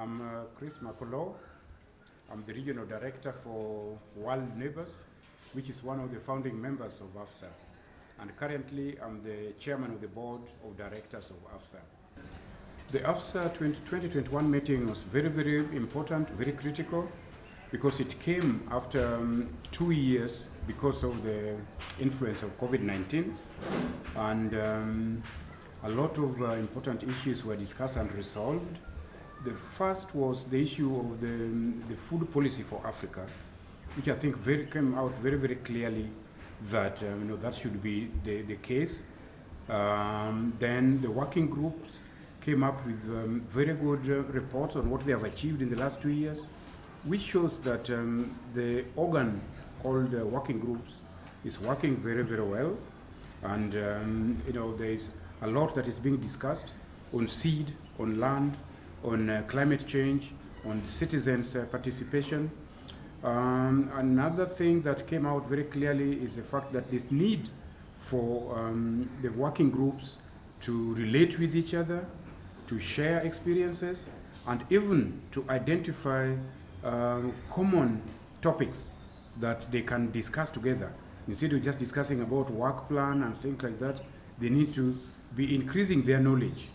I'm Chris Macoloo. I'm the Regional Director for World Neighbors, which is one of the founding members of AFSA. And currently, I'm the Chairman of the Board of Directors of AFSA. The AFSA 2021 meeting was very, very important, very critical, because it came after 2 years because of the influence of COVID-19. And a lot of important issues were discussed and resolved. The first was the issue of the food policy for Africa, which I think came out very, very clearly that that should be the case. Then the working groups came up with very good reports on what they have achieved in the last 2 years, which shows that the organ called working groups is working very, very well. And there is a lot that is being discussed on seed, on land, on climate change, on citizens' participation. Another thing that came out very clearly is the fact that this need for the working groups to relate with each other, to share experiences, and even to identify common topics that they can discuss together. Instead of just discussing about work plan and things like that, they need to be increasing their knowledge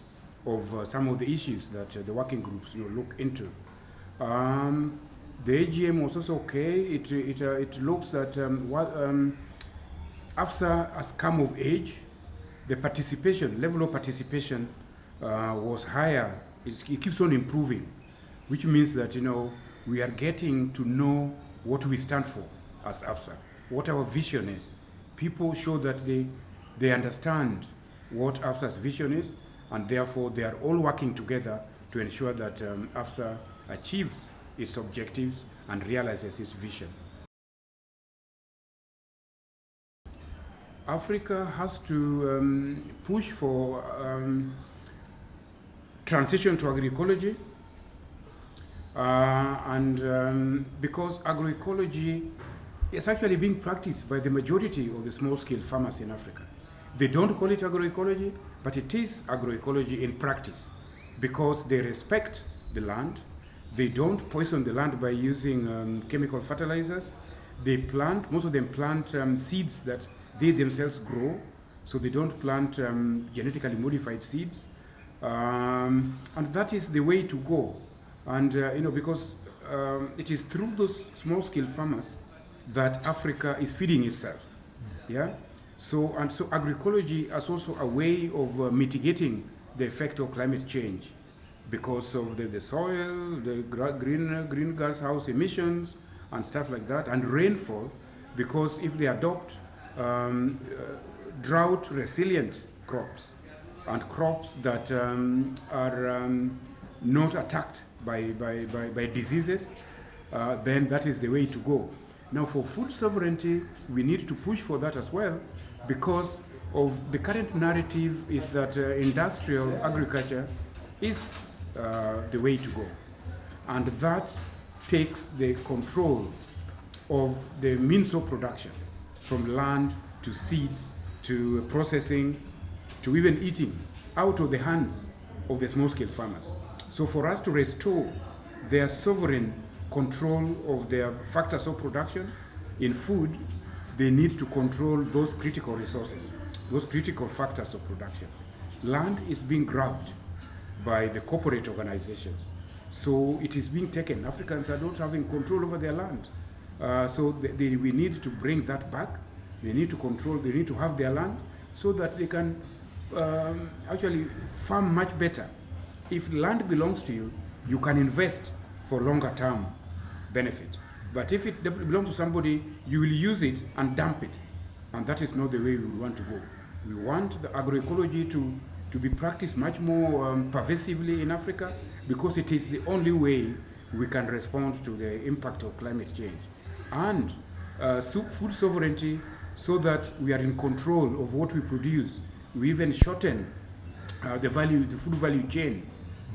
of some of the issues that the working groups look into. The AGM was also okay. It looks that AFSA has come of age. The level of participation was higher. It keeps on improving, which means that we are getting to know what we stand for as AFSA, what our vision is. People show that they understand what AFSA's vision is, and therefore they are all working together to ensure that AFSA achieves its objectives and realizes its vision. Africa has to push for transition to agroecology, because agroecology is actually being practiced by the majority of the small-scale farmers in Africa. They don't call it agroecology, but it is agroecology in practice, because they respect the land. They don't poison the land by using chemical fertilizers. Most of them plant seeds that they themselves grow, so they don't plant genetically modified seeds. And that is the way to go. And because it is through those small-scale farmers that Africa is feeding itself. Yeah. So agroecology is also a way of mitigating the effect of climate change, because of the soil, the green gas house emissions and stuff like that, and rainfall, because if they adopt drought resilient crops and crops that are not attacked by diseases, then that is the way to go. Now, for food sovereignty, we need to push for that as well, because of the current narrative is that industrial agriculture is the way to go. And that takes the control of the means of production, from land to seeds to processing to even eating, out of the hands of the small-scale farmers. So for us to restore their sovereign control of their factors of production in food, they need to control those critical resources, those critical factors of production. Land is being grabbed by the corporate organizations. So it is being taken. Africans are not having control over their land. We need to bring that back. They need to have their land so that they can actually farm much better. If land belongs to you, you can invest for longer term benefit. But if it belongs to somebody, you will use it and dump it. And that is not the way we want to go. We want the agroecology to be practiced much more pervasively in Africa, because it is the only way we can respond to the impact of climate change. And food sovereignty, so that we are in control of what we produce. We even shorten the food value chain,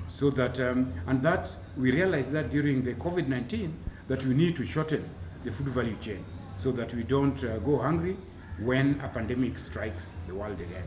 so that, and that we realized that during the COVID-19, that we need to shorten the food value chain so that we don't go hungry when a pandemic strikes the world again.